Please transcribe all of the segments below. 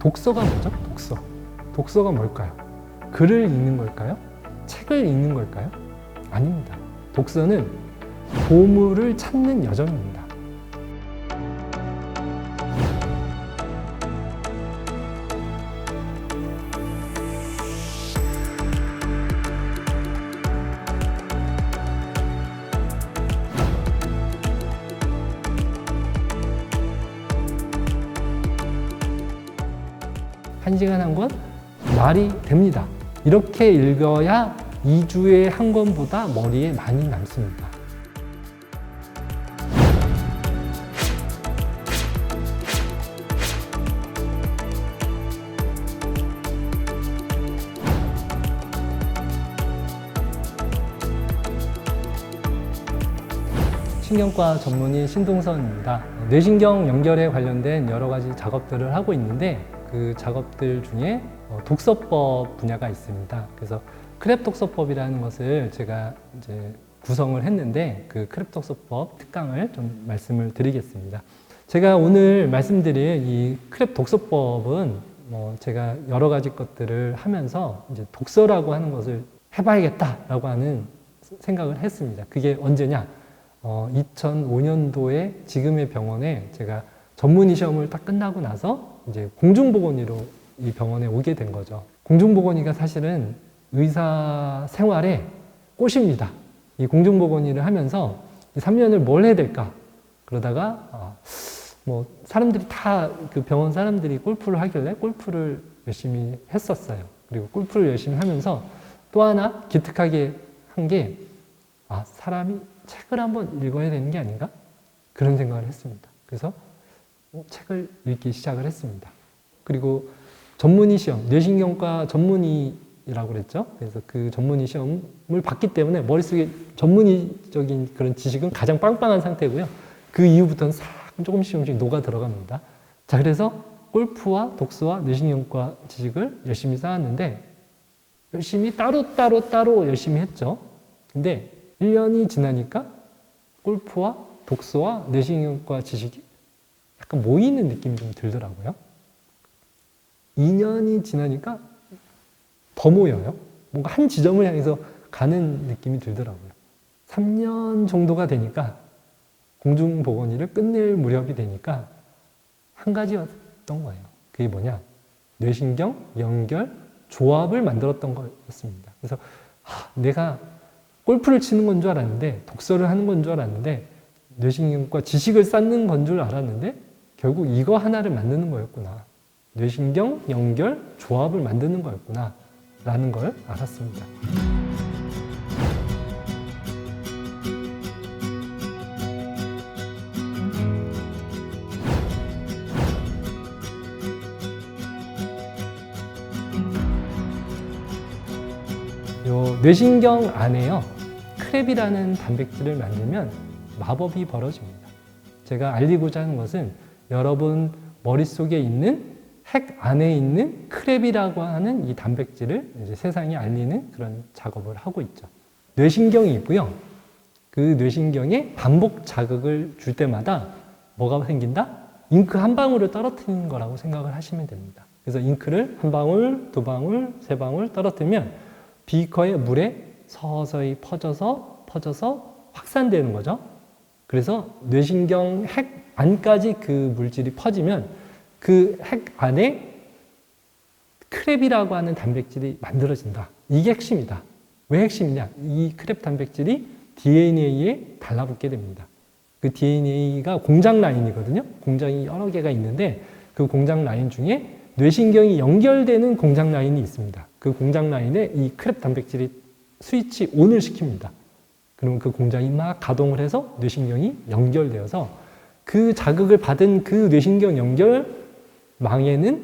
독서가 뭐죠? 독서가 뭘까요? 글을 읽는 걸까요? 책을 읽는 걸까요? 아닙니다. 독서는 보물을 찾는 여정입니다. 한 시간 한 권 말이 됩니다. 이렇게 읽어야 2주에 한 권보다 머리에 많이 남습니다. 신경과 전문의 신동선입니다. 뇌신경 연결에 관련된 여러 가지 작업들을 하고 있는데 그 작업들 중에 독서법 분야가 있습니다. 그래서 크랩 독서법이라는 것을 제가 이제 구성을 했는데 그 크랩 독서법 특강을 좀 말씀을 드리겠습니다. 제가 오늘 말씀드릴 이 크랩 독서법은 제가 여러 가지 것들을 하면서 이제 독서라고 하는 것을 해봐야겠다라고 하는 생각을 했습니다. 그게 언제냐? 2005년도에 지금의 병원에 제가 전문의 시험을 딱 끝나고 나서 이제 공중보건의로 이 병원에 오게 된 거죠. 공중보건의가 사실은 의사 생활의 꽃입니다. 이 공중보건의를 하면서 3년을 뭘 해야 될까? 그러다가 사람들이 다 그 병원 사람들이 골프를 하길래 골프를 열심히 했었어요. 그리고 골프를 열심히 하면서 또 하나 기특하게 한 게 사람이 책을 한번 읽어야 되는 게 아닌가? 그런 생각을 했습니다. 그래서 책을 읽기 시작을 했습니다. 그리고 전문의 시험, 뇌신경과 전문의라고 그랬죠. 그래서 그 전문의 시험을 봤기 때문에 머릿속에 전문의적인 그런 지식은 가장 빵빵한 상태고요. 그 이후부터는 조금씩 녹아 들어갑니다. 자, 그래서 골프와 독서와 뇌신경과 지식을 열심히 쌓았는데 열심히 따로 열심히 했죠. 근데 1년이 지나니까 골프와 독서와 뇌신경과 지식이 약간 모이는 느낌이 좀 들더라고요. 2년이 지나니까 더 모여요. 뭔가 한 지점을 향해서 가는 느낌이 들더라고요. 3년 정도가 되니까 공중보건의를 끝낼 무렵이 되니까 한 가지였던 거예요. 그게 뭐냐? 뇌신경, 연결, 조합을 만들었던 거였습니다. 그래서 내가 골프를 치는 건 줄 알았는데 독서를 하는 건 줄 알았는데 뇌신경과 지식을 쌓는 건 줄 알았는데 결국 이거 하나를 만드는 거였구나. 뇌신경, 연결, 조합을 만드는 거였구나 라는 걸 알았습니다. 요 뇌신경 안에요. 크랩이라는 단백질을 만들면 마법이 벌어집니다. 제가 알리고자 하는 것은 여러분 머릿속에 있는 핵 안에 있는 크랩이라고 하는 이 단백질을 이제 세상에 알리는 그런 작업을 하고 있죠. 뇌신경이 있고요. 그 뇌신경에 반복 자극을 줄 때마다 뭐가 생긴다? 잉크 한 방울을 떨어뜨리는 거라고 생각을 하시면 됩니다. 그래서 잉크를 한 방울, 두 방울, 세 방울 떨어뜨리면 비커의 물에 서서히 퍼져서 확산되는 거죠. 그래서 뇌신경 핵 안까지 그 물질이 퍼지면 그 핵 안에 크랩이라고 하는 단백질이 만들어진다. 이게 핵심이다. 왜 핵심이냐? 이 크랩 단백질이 DNA에 달라붙게 됩니다. 그 DNA가 공장 라인이거든요. 공장이 여러 개가 있는데 그 공장 라인 중에 뇌신경이 연결되는 공장 라인이 있습니다. 그 공장 라인에 이 크랩 단백질이 스위치 ON을 시킵니다. 그러면 그 공장이 막 가동을 해서 뇌신경이 연결되어서 그 자극을 받은 그 뇌신경 연결망에는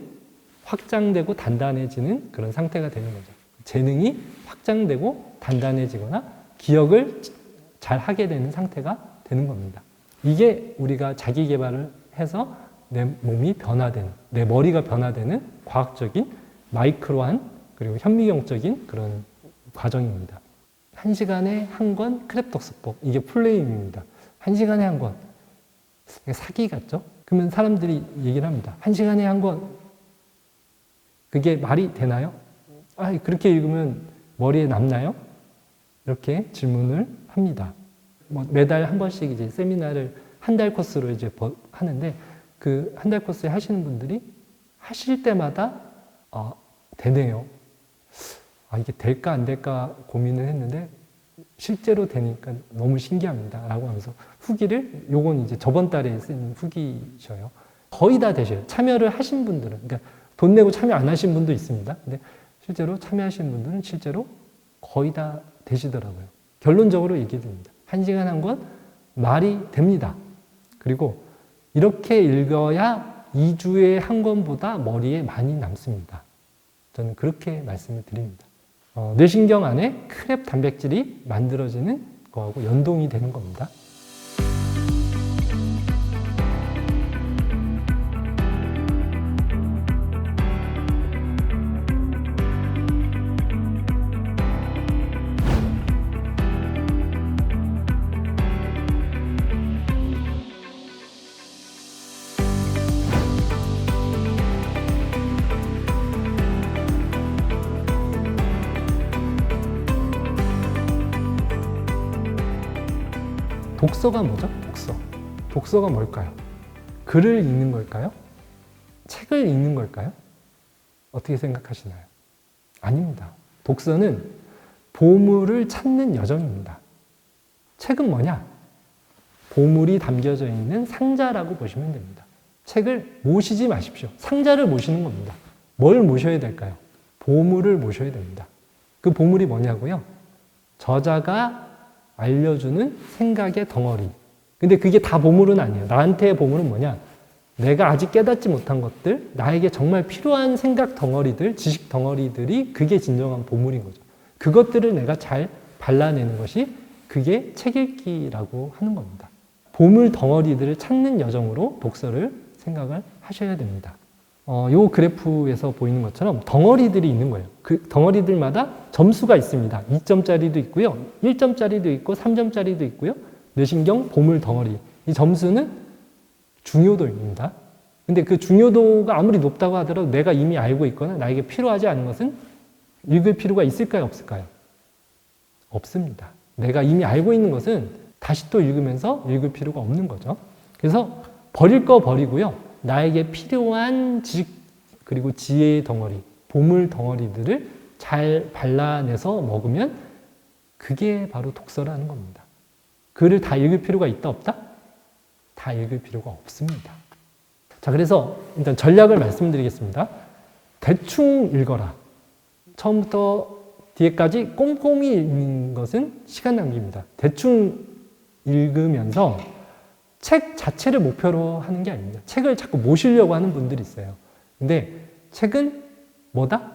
확장되고 단단해지는 그런 상태가 되는 거죠. 재능이 확장되고 단단해지거나 기억을 잘 하게 되는 상태가 되는 겁니다. 이게 우리가 자기 개발을 해서 내 몸이 변화되는, 내 머리가 변화되는 과학적인 마이크로한 그리고 현미경적인 그런 과정입니다. 1시간에 한 권 크랩 독서법. 이게 플레임입니다. 1시간에 한 권. 사기 같죠? 그러면 사람들이 얘기를 합니다. 1시간에 한 권 그게 말이 되나요? 그렇게 읽으면 머리에 남나요? 이렇게 질문을 합니다. 매달 한 번씩 이제 세미나를 한 달 코스로 이제 하는데 그 한 달 코스에 하시는 분들이 하실 때마다 되네요. 이게 될까 안 될까 고민을 했는데 실제로 되니까 너무 신기합니다. 라고 하면서 후기를, 요건 이제 저번 달에 쓴 후기셔요. 거의 다 되셔요. 참여를 하신 분들은. 그러니까 돈 내고 참여 안 하신 분도 있습니다. 근데 실제로 참여하신 분들은 실제로 거의 다 되시더라고요. 결론적으로 얘기됩니다. 1시간 한 권 말이 됩니다. 그리고 이렇게 읽어야 2주에 한 권보다 머리에 많이 남습니다. 저는 그렇게 말씀을 드립니다. 뇌신경 안에 크랩 단백질이 만들어지는 거하고 연동이 되는 겁니다. 독서가 뭐죠? 독서가 뭘까요? 글을 읽는 걸까요? 책을 읽는 걸까요? 어떻게 생각하시나요? 아닙니다. 독서는 보물을 찾는 여정입니다. 책은 뭐냐? 보물이 담겨져 있는 상자라고 보시면 됩니다. 책을 모시지 마십시오. 상자를 모시는 겁니다. 뭘 모셔야 될까요? 보물을 모셔야 됩니다. 그 보물이 뭐냐고요? 저자가 알려주는 생각의 덩어리. 근데 그게 다 보물은 아니에요. 나한테의 보물은 뭐냐? 내가 아직 깨닫지 못한 것들, 나에게 정말 필요한 생각 덩어리들, 지식 덩어리들이 그게 진정한 보물인 거죠. 그것들을 내가 잘 발라내는 것이 그게 책 읽기라고 하는 겁니다. 보물 덩어리들을 찾는 여정으로 독서를 생각을 하셔야 됩니다. 요 그래프에서 보이는 것처럼 덩어리들이 있는 거예요. 그 덩어리들마다 점수가 있습니다. 2점짜리도 있고요. 1점짜리도 있고 3점짜리도 있고요. 뇌신경 보물 덩어리. 이 점수는 중요도입니다. 근데 그 중요도가 아무리 높다고 하더라도 내가 이미 알고 있거나 나에게 필요하지 않은 것은 읽을 필요가 있을까요? 없을까요? 없습니다. 내가 이미 알고 있는 것은 다시 또 읽으면서 읽을 필요가 없는 거죠. 그래서 버릴 거 버리고요. 나에게 필요한 지식 그리고 지혜의 덩어리, 보물 덩어리들을 잘 발라내서 먹으면 그게 바로 독서라는 겁니다. 글을 다 읽을 필요가 있다 없다? 다 읽을 필요가 없습니다. 자, 그래서 일단 전략을 말씀드리겠습니다. 대충 읽어라. 처음부터 뒤에까지 꼼꼼히 읽는 것은 시간 낭비입니다. 대충 읽으면서 책 자체를 목표로 하는 게 아닙니다. 책을 자꾸 모시려고 하는 분들이 있어요. 근데 책은 뭐다?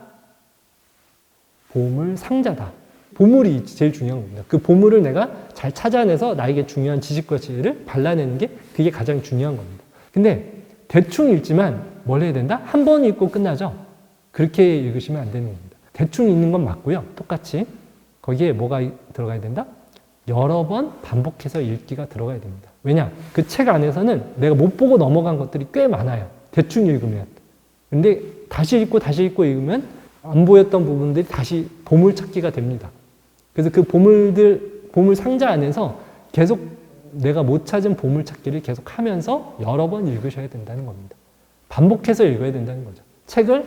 보물 상자다. 보물이 제일 중요한 겁니다. 그 보물을 내가 잘 찾아내서 나에게 중요한 지식과 지혜를 발라내는 게 그게 가장 중요한 겁니다. 근데 대충 읽지만 뭘 해야 된다? 한 번 읽고 끝나죠? 그렇게 읽으시면 안 되는 겁니다. 대충 읽는 건 맞고요. 똑같이 거기에 뭐가 들어가야 된다? 여러 번 반복해서 읽기가 들어가야 됩니다. 왜냐? 그 책 안에서는 내가 못 보고 넘어간 것들이 꽤 많아요. 대충 읽으면. 근데 다시 읽고 읽으면 안 보였던 부분들이 다시 보물 찾기가 됩니다. 그래서 그 보물 상자 안에서 계속 내가 못 찾은 보물 찾기를 계속 하면서 여러 번 읽으셔야 된다는 겁니다. 반복해서 읽어야 된다는 거죠. 책을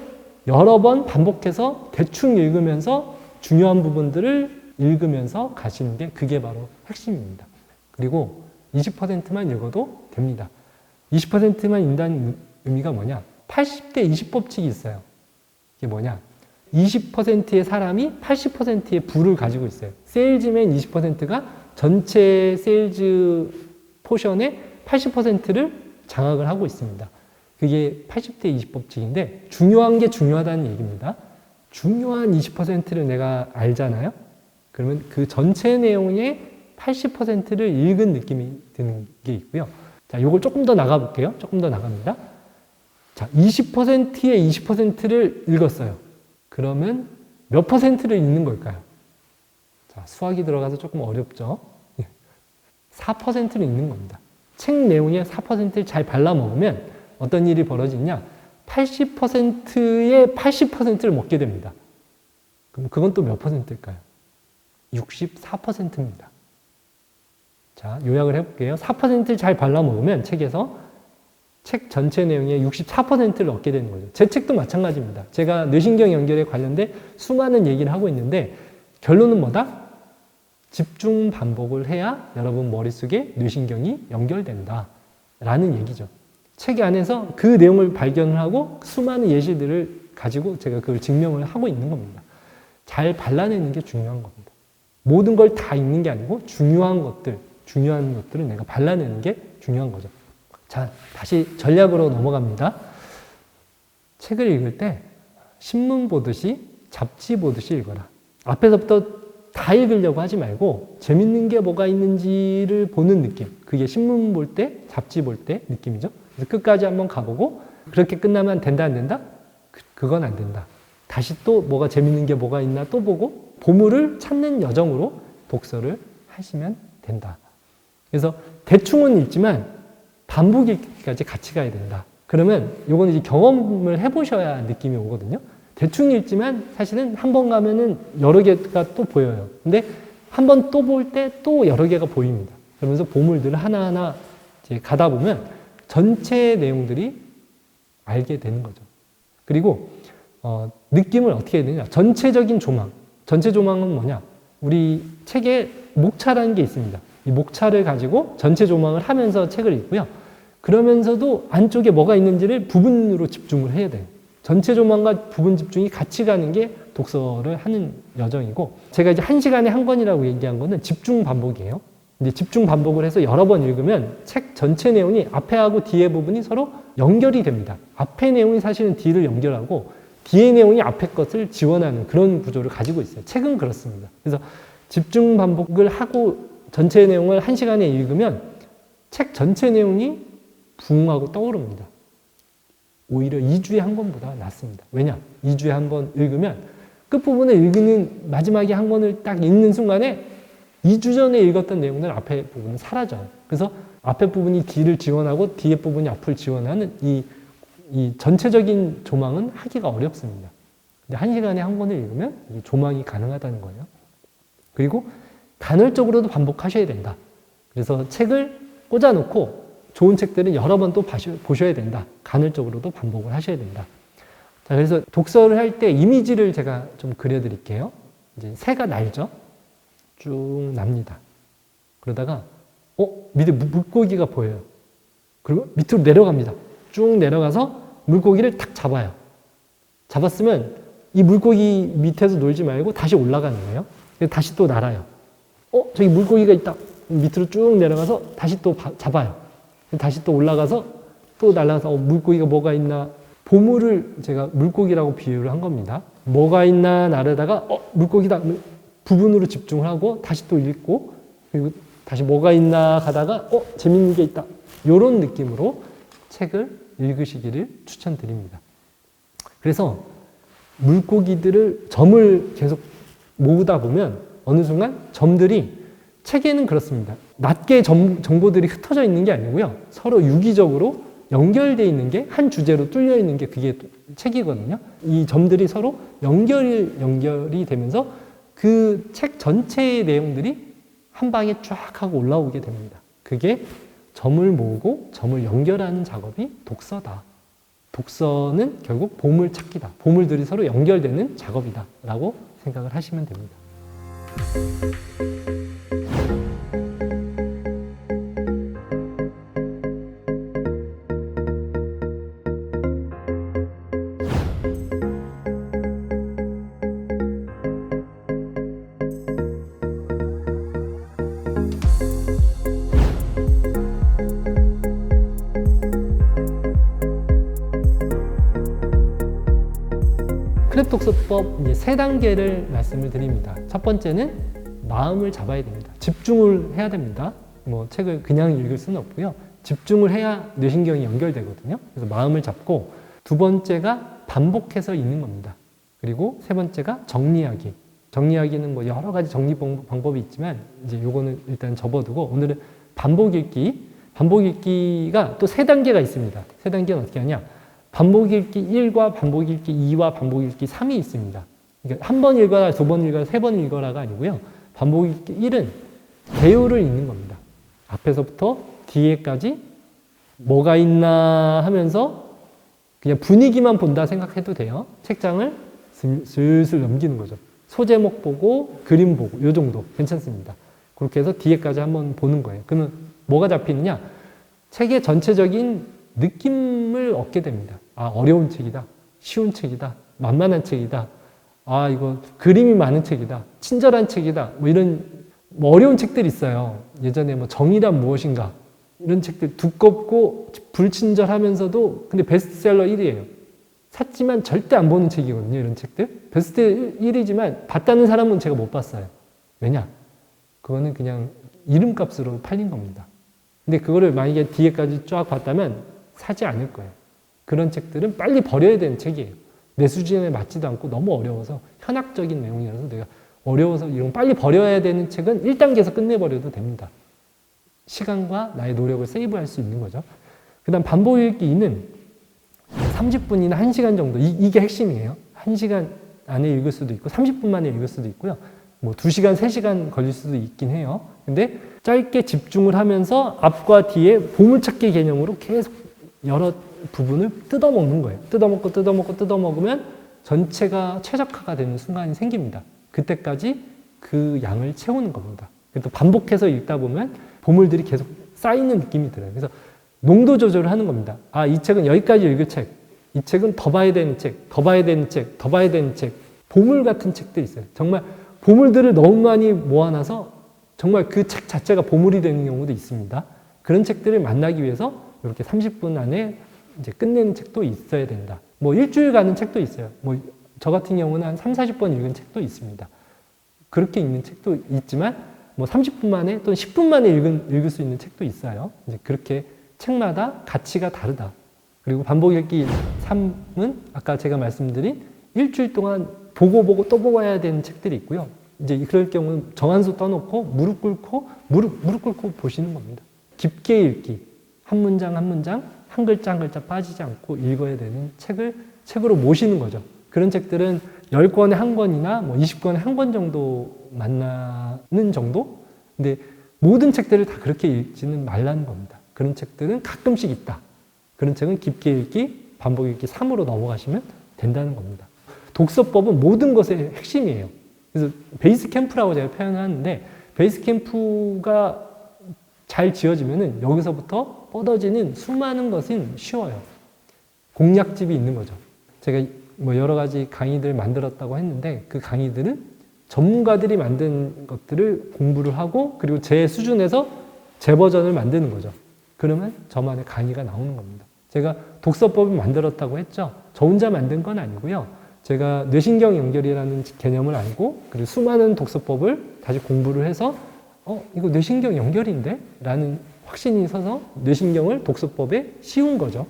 여러 번 반복해서 대충 읽으면서 중요한 부분들을 읽으면서 가시는 게 그게 바로 핵심입니다. 그리고 20%만 읽어도 됩니다. 20%만 읽는다는 의미가 뭐냐? 80대 20 법칙이 있어요. 이게 뭐냐? 20%의 사람이 80%의 부를 가지고 있어요. 세일즈맨 20%가 전체 세일즈 포션의 80%를 장악을 하고 있습니다. 그게 80대 20 법칙인데 중요한 게 중요하다는 얘기입니다. 중요한 20%를 내가 알잖아요. 그러면 그 전체 내용의 80%를 읽은 느낌이 드는 게 있고요. 자, 요걸 조금 더 나가볼게요. 조금 더 나갑니다. 자, 20%의 20%를 읽었어요. 그러면 몇 퍼센트를 읽는 걸까요? 자, 수학이 들어가서 조금 어렵죠? 4%를 읽는 겁니다. 책 내용의 4%를 잘 발라먹으면 어떤 일이 벌어지냐? 80%의 80%를 먹게 됩니다. 그럼 그건 또 몇 퍼센트일까요? 64%입니다. 자, 요약을 해볼게요. 4%를 잘 발라 먹으면 책에서 책 전체 내용의 64%를 얻게 되는 거죠. 제 책도 마찬가지입니다. 제가 뇌신경 연결에 관련된 수많은 얘기를 하고 있는데 결론은 뭐다? 집중 반복을 해야 여러분 머릿속에 뇌신경이 연결된다 라는 얘기죠. 책 안에서 그 내용을 발견을 하고 수많은 예시들을 가지고 제가 그걸 증명을 하고 있는 겁니다. 잘 발라내는 게 중요한 겁니다. 모든 걸 다 읽는 게 아니고 중요한 것들을 내가 발라내는 게 중요한 거죠. 자, 다시 전략으로 넘어갑니다. 책을 읽을 때 신문 보듯이 잡지 보듯이 읽어라. 앞에서부터 다 읽으려고 하지 말고 재밌는 게 뭐가 있는지를 보는 느낌. 그게 신문 볼 때, 잡지 볼 때 느낌이죠. 그래서 끝까지 한번 가보고 그렇게 끝나면 된다 안 된다? 그건 안 된다. 다시 또 뭐가 재밌는 게 뭐가 있나 또 보고 보물을 찾는 여정으로 독서를 하시면 된다. 그래서 대충은 읽지만 반복 읽기까지 같이 가야 된다. 그러면 요거는 이제 경험을 해보셔야 느낌이 오거든요. 대충 읽지만 사실은 한 번 가면은 여러 개가 또 보여요. 근데 한 번 또 볼 때 또 여러 개가 보입니다. 그러면서 보물들을 하나하나 이제 가다 보면 전체 내용들이 알게 되는 거죠. 그리고 느낌을 어떻게 해야 되냐. 전체적인 조망. 전체 조망은 뭐냐. 우리 책에 목차라는 게 있습니다. 이 목차를 가지고 전체 조망을 하면서 책을 읽고요. 그러면서도 안쪽에 뭐가 있는지를 부분으로 집중을 해야 돼요. 전체 조망과 부분 집중이 같이 가는 게 독서를 하는 여정이고, 제가 이제 1시간에 한 권이라고 얘기한 거는 집중 반복이에요. 근데 집중 반복을 해서 여러 번 읽으면 책 전체 내용이 앞에하고 뒤에 부분이 서로 연결이 됩니다. 앞에 내용이 사실은 뒤를 연결하고 뒤의 내용이 앞에 것을 지원하는 그런 구조를 가지고 있어요. 책은 그렇습니다. 그래서 집중 반복을 하고 전체 내용을 1시간에 읽으면 책 전체 내용이 부응하고 떠오릅니다. 오히려 2주에 한 권보다 낫습니다. 왜냐? 2주에 한 권 읽으면 끝부분을 읽는 마지막에 한 권을 딱 읽는 순간에 2주 전에 읽었던 내용들 앞에 부분은 사라져요. 그래서 앞에 부분이 뒤를 지원하고 뒤에 부분이 앞을 지원하는 이 전체적인 조망은 하기가 어렵습니다. 근데 1시간에 한 권을 읽으면 이 조망이 가능하다는 거예요. 그리고 간헐적으로도 반복하셔야 된다. 그래서 책을 꽂아놓고 좋은 책들은 여러 번 또 보셔야 된다. 간헐적으로도 반복을 하셔야 된다. 자, 그래서 독서를 할 때 이미지를 제가 좀 그려드릴게요. 이제 새가 날죠. 쭉 납니다. 그러다가 밑에 물고기가 보여요. 그리고 밑으로 내려갑니다. 쭉 내려가서 물고기를 탁 잡아요. 잡았으면 이 물고기 밑에서 놀지 말고 다시 올라가는 거예요. 다시 또 날아요. 저기 물고기가 있다. 밑으로 쭉 내려가서 다시 또 잡아요. 다시 또 올라가서 또 날아가서 물고기가 뭐가 있나. 보물을 제가 물고기라고 비유를 한 겁니다. 뭐가 있나 나르다가 물고기다. 부분으로 집중을 하고 다시 또 읽고 그리고 다시 뭐가 있나 가다가 재밌는 게 있다. 이런 느낌으로 책을 읽으시기를 추천드립니다. 그래서 물고기들을 점을 계속 모으다 보면 어느 순간 점들이 책에는 그렇습니다. 낮게 정보들이 흩어져 있는 게 아니고요. 서로 유기적으로 연결되어 있는 게 한 주제로 뚫려 있는 게 그게 책이거든요. 이 점들이 서로 연결이 되면서 그 책 전체의 내용들이 한 방에 쫙 하고 올라오게 됩니다. 그게 점을 모으고 점을 연결하는 작업이 독서다. 독서는 결국 보물 찾기다. 보물들이 서로 연결되는 작업이다. 라고 생각을 하시면 됩니다. 크랩 독서법 이제 3단계를 말씀을 드립니다. 첫 번째는 마음을 잡아야 됩니다. 집중을 해야 됩니다. 책을 그냥 읽을 수는 없고요. 집중을 해야 뇌신경이 연결되거든요. 그래서 마음을 잡고, 두 번째가 반복해서 읽는 겁니다. 그리고 세 번째가 정리하기. 정리하기는 여러 가지 정리 방법이 있지만 이제 요거는 일단 접어두고 오늘은 반복 읽기. 반복 읽기가 또 3단계가 있습니다. 3단계는 어떻게 하냐? 반복 읽기 1과 반복 읽기 2와 반복 읽기 3이 있습니다. 그러니까 한 번 읽어라, 두 번 읽어라, 세 번 읽어라가 아니고요. 반복 읽기 1은 개요를 읽는 겁니다. 앞에서부터 뒤에까지 뭐가 있나 하면서 그냥 분위기만 본다 생각해도 돼요. 책장을 슬슬 넘기는 거죠. 소제목 보고 그림 보고 이 정도 괜찮습니다. 그렇게 해서 뒤에까지 한번 보는 거예요. 그러면 뭐가 잡히느냐? 책의 전체적인 느낌을 얻게 됩니다. 아, 어려운 책이다. 쉬운 책이다. 만만한 책이다. 아, 이거 그림이 많은 책이다. 친절한 책이다. 뭐 이런 어려운 책들이 있어요. 예전에 뭐 정의란 무엇인가 이런 책들 두껍고 불친절하면서도 근데 베스트셀러 1위예요. 샀지만 절대 안 보는 책이거든요. 이런 책들. 베스트 1위지만 봤다는 사람은 제가 못 봤어요. 왜냐? 그거는 그냥 이름값으로 팔린 겁니다. 근데 그거를 만약에 뒤에까지 쫙 봤다면 사지 않을 거예요. 그런 책들은 빨리 버려야 되는 책이에요. 내 수준에 맞지도 않고 너무 어려워서 현학적인 내용이라서 내가 어려워서 이런 빨리 버려야 되는 책은 1단계에서 끝내버려도 됩니다. 시간과 나의 노력을 세이브할 수 있는 거죠. 그 다음 반복 읽기 2는 30분이나 1시간 정도 이게 핵심이에요. 1시간 안에 읽을 수도 있고 30분 만에 읽을 수도 있고요. 뭐 2시간, 3시간 걸릴 수도 있긴 해요. 근데 짧게 집중을 하면서 앞과 뒤에 보물찾기 개념으로 계속 여러 부분을 뜯어먹는 거예요. 뜯어먹으면 전체가 최적화가 되는 순간이 생깁니다. 그때까지 그 양을 채우는 겁니다. 또 반복해서 읽다 보면 보물들이 계속 쌓이는 느낌이 들어요. 그래서 농도 조절을 하는 겁니다. 아, 이 책은 여기까지 읽을 책, 이 책은 더 봐야 되는 책, 더 봐야 되는 책, 더 봐야 되는 책, 보물 같은 책들이 있어요. 정말 보물들을 너무 많이 모아놔서 정말 그 책 자체가 보물이 되는 경우도 있습니다. 그런 책들을 만나기 위해서 이렇게 30분 안에 이제 끝내는 책도 있어야 된다. 뭐 일주일 가는 책도 있어요. 뭐 저 같은 경우는 한 3, 40번 읽은 책도 있습니다. 그렇게 읽는 책도 있지만 뭐 30분 만에 또는 10분 만에 읽을 수 있는 책도 있어요. 이제 그렇게 책마다 가치가 다르다. 그리고 반복 읽기 3은 아까 제가 말씀드린 일주일 동안 보고 또 보고 해야 되는 책들이 있고요. 이제 그럴 경우는 정한수 떠놓고 무릎 꿇고 보시는 겁니다. 깊게 읽기. 한 문장 한 문장, 한 글자 한 글자 빠지지 않고 읽어야 되는 책으로 모시는 거죠. 그런 책들은 10권에 한 권이나 뭐 20권에 한 권 정도 만나는 정도? 근데 모든 책들을 다 그렇게 읽지는 말라는 겁니다. 그런 책들은 가끔씩 있다. 그런 책은 깊게 읽기, 반복 읽기 3으로 넘어가시면 된다는 겁니다. 독서법은 모든 것의 핵심이에요. 그래서 베이스 캠프라고 제가 표현하는데 베이스 캠프가 잘 지어지면은 여기서부터 뻗어지는 수많은 것은 쉬워요. 공략집이 있는 거죠. 제가 뭐 여러 가지 강의들 만들었다고 했는데 그 강의들은 전문가들이 만든 것들을 공부를 하고 그리고 제 수준에서 제 버전을 만드는 거죠. 그러면 저만의 강의가 나오는 겁니다. 제가 독서법을 만들었다고 했죠. 저 혼자 만든 건 아니고요. 제가 뇌신경 연결이라는 개념을 알고 그리고 수많은 독서법을 다시 공부를 해서 이거 뇌신경 연결인데? 라는 확신이 서서 뇌신경을 독서법에 씌운 거죠.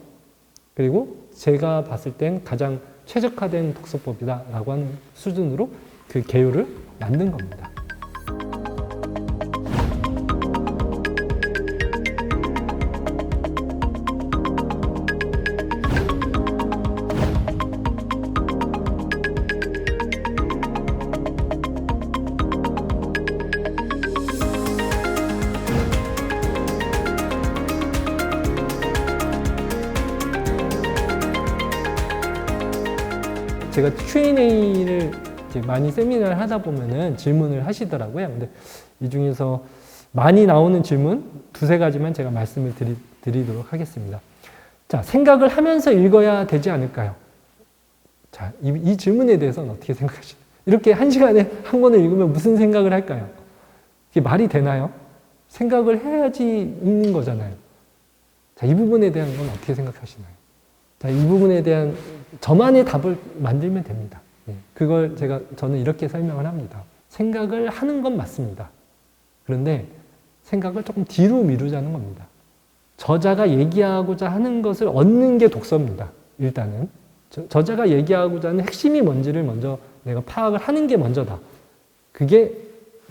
그리고 제가 봤을 땐 가장 최적화된 독서법이다 라고 하는 수준으로 그 개요를 만든 겁니다. 제가 Q&A를 이제 많이 세미나를 하다 보면은 질문을 하시더라고요. 근데 이 중에서 많이 나오는 질문 두세 가지만 제가 말씀을 드리도록 하겠습니다. 자, 생각을 하면서 읽어야 되지 않을까요? 자, 이 질문에 대해서는 어떻게 생각하시나요? 이렇게 한 시간에 한 권을 읽으면 무슨 생각을 할까요? 이게 말이 되나요? 생각을 해야지 읽는 거잖아요. 자, 이 부분에 대한 건 어떻게 생각하시나요? 자, 이 부분에 대한 저만의 답을 만들면 됩니다. 그걸 저는 이렇게 설명을 합니다. 생각을 하는 건 맞습니다. 그런데 생각을 조금 뒤로 미루자는 겁니다. 저자가 얘기하고자 하는 것을 얻는 게 독서입니다. 일단은. 저자가 얘기하고자 하는 핵심이 뭔지를 먼저 내가 파악을 하는 게 먼저다. 그게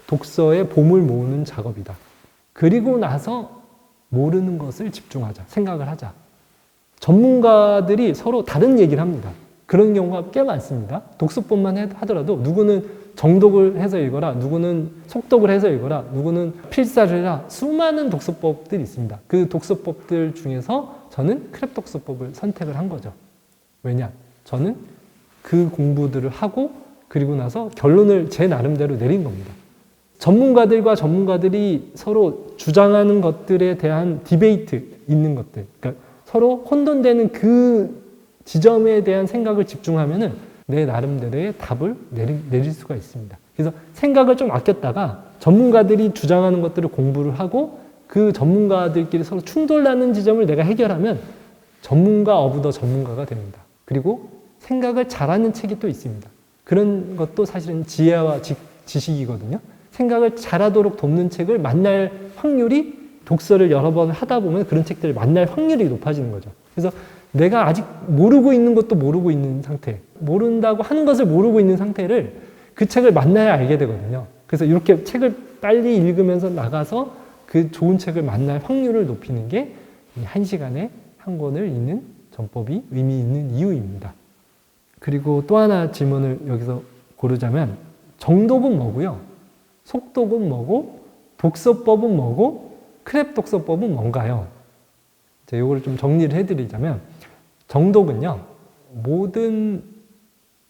독서의 봄을 모으는 작업이다. 그리고 나서 모르는 것을 집중하자. 생각을 하자. 전문가들이 서로 다른 얘기를 합니다. 그런 경우가 꽤 많습니다. 독서법만 하더라도 누구는 정독을 해서 읽어라, 누구는 속독을 해서 읽어라, 누구는 필사를 해라. 수많은 독서법들이 있습니다. 그 독서법들 중에서 저는 크랩 독서법을 선택을 한 거죠. 왜냐? 저는 그 공부들을 하고 그리고 나서 결론을 제 나름대로 내린 겁니다. 전문가들과 전문가들이 서로 주장하는 것들에 대한 디베이트 있는 것들, 그러니까 서로 혼돈되는 그 지점에 대한 생각을 집중하면은 내 나름대로의 답을 내릴 수가 있습니다. 그래서 생각을 좀 아꼈다가 전문가들이 주장하는 것들을 공부를 하고 그 전문가들끼리 서로 충돌나는 지점을 내가 해결하면 전문가 오브 더 전문가가 됩니다. 그리고 생각을 잘하는 책이 또 있습니다. 그런 것도 사실은 지혜와 지식이거든요. 생각을 잘하도록 돕는 책을 만날 확률이 독서를 여러 번 하다 보면 그런 책들을 만날 확률이 높아지는 거죠. 그래서 내가 아직 모르고 있는 것도 모르고 있는 상태, 모른다고 하는 것을 모르고 있는 상태를 그 책을 만나야 알게 되거든요. 그래서 이렇게 책을 빨리 읽으면서 나가서 그 좋은 책을 만날 확률을 높이는 게 이 1시간에 한 권을 읽는 전법이 의미 있는 이유입니다. 그리고 또 하나 질문을 여기서 고르자면 정독은 뭐고요? 속독은 뭐고? 독서법은 뭐고? 크랩 독서법은 뭔가요? 이거를 좀 정리를 해드리자면 정독은요, 모든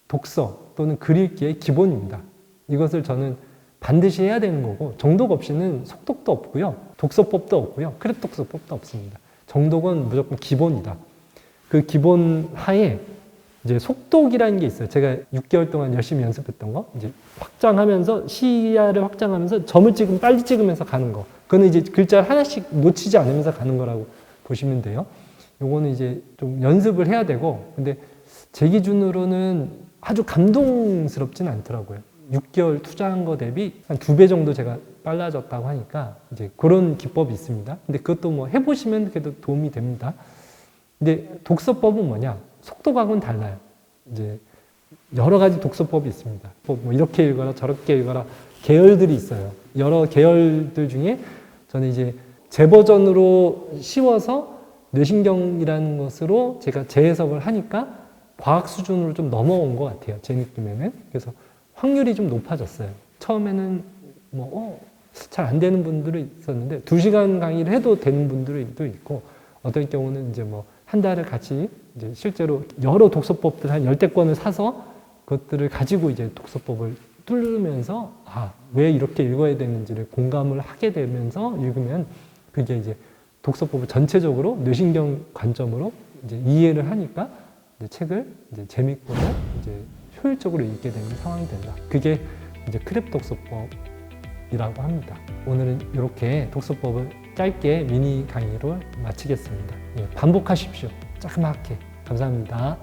독서 또는 글 읽기의 기본입니다. 이것을 저는 반드시 해야 되는 거고, 정독 없이는 속독도 없고요, 독서법도 없고요, 크랩 독서법도 없습니다. 정독은 무조건 기본이다. 그 기본 하에 이제 속독이라는 게 있어요. 제가 6개월 동안 열심히 연습했던 거, 이제 확장하면서 시야를 확장하면서 점을 빨리 찍으면서 가는 거. 그거는 이제 글자를 하나씩 놓치지 않으면서 가는 거라고 보시면 돼요. 요거는 이제 좀 연습을 해야 되고, 근데 제 기준으로는 아주 감동스럽지는 않더라고요. 6개월 투자한 거 대비 한 2배 정도 제가 빨라졌다고 하니까 이제 그런 기법이 있습니다. 근데 그것도 뭐 해보시면 그래도 도움이 됩니다. 근데 독서법은 뭐냐? 속독하고는 달라요. 이제 여러 가지 독서법이 있습니다. 뭐 이렇게 읽어라, 저렇게 읽어라, 계열들이 있어요. 여러 계열들 중에 저는 이제 제 버전으로 씌워서 뇌신경이라는 것으로 제가 재해석을 하니까 과학 수준으로 좀 넘어온 것 같아요. 제 느낌에는. 그래서 확률이 좀 높아졌어요. 처음에는 잘 안 되는 분들이 있었는데 2시간 강의를 해도 되는 분들도 있고, 어떤 경우는 이제 한 달을 같이 이제 실제로 여러 독서법들 한 10대 권을 사서 그것들을 가지고 이제 독서법을 뚫으면서 왜 이렇게 읽어야 되는지를 공감을 하게 되면서 읽으면 그게 이제 독서법을 전체적으로 뇌신경 관점으로 이제 이해를 하니까 이제 책을 이제 재밌고 이제 효율적으로 읽게 되는 상황이 된다. 그게 이제 크랩 독서법이라고 합니다. 오늘은 이렇게 독서법을 짧게 미니 강의로 마치겠습니다. 반복하십시오. 자그맣게. 감사합니다.